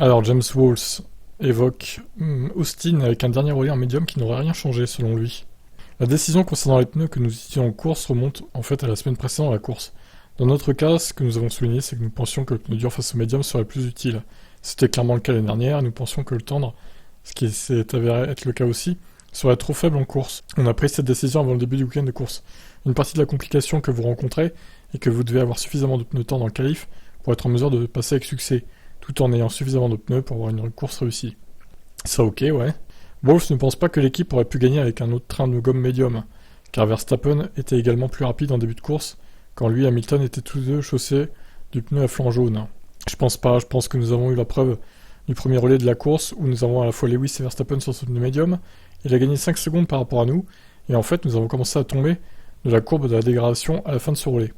Alors James Walls évoque Austin avec un dernier relais en médium qui n'aurait rien changé selon lui. La décision concernant les pneus que nous étions en course remonte en fait à la semaine précédente à la course. Dans notre cas, ce que nous avons souligné, c'est que nous pensions que le pneu dur face au médium serait plus utile. C'était clairement le cas l'année dernière, et nous pensions que le tendre, ce qui s'est avéré être le cas aussi, serait trop faible en course. On a pris cette décision avant le début du week-end de course. Une partie de la complication que vous rencontrez est que vous devez avoir suffisamment de pneus tendres en qualif pour être en mesure de passer avec succès, tout en ayant suffisamment de pneus pour avoir une course réussie. Ça ok, ouais. Wolff ne pense pas que l'équipe aurait pu gagner avec un autre train de gomme médium, car Verstappen était également plus rapide en début de course, quand lui et Hamilton étaient tous deux chaussés du pneu à flanc jaune. Je pense pas, je pense que nous avons eu la preuve du premier relais de la course, où nous avons à la fois Lewis et Verstappen sur ce pneu médium. Il a gagné 5 secondes par rapport à nous, et en fait nous avons commencé à tomber de la courbe de la dégradation à la fin de ce relais.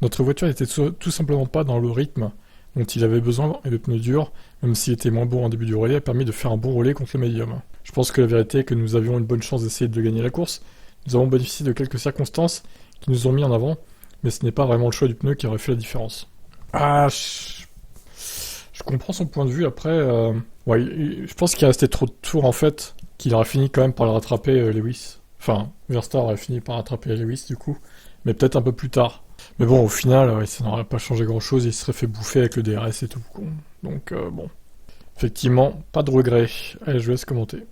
Notre voiture n'était tout simplement pas dans le rythme dont il avait besoin, et le pneu dur, même s'il était moins bon en début du relais, a permis de faire un bon relais contre le médium. Je pense que la vérité est que nous avions une bonne chance d'essayer de gagner la course. Nous avons bénéficié de quelques circonstances qui nous ont mis en avant, mais ce n'est pas vraiment le choix du pneu qui aurait fait la différence. Je comprends son point de vue. Après, ouais, je pense qu'il restait trop de tours en fait, qu'il aurait fini quand même par le rattraper Lewis. Enfin, Verstappen aurait fini par rattraper Lewis du coup, mais peut-être un peu plus tard. Mais bon, au final, ça n'aurait pas changé grand-chose, il se serait fait bouffer avec le DRS et tout. Donc bon, effectivement, pas de regret. Allez, je vous laisse commenter.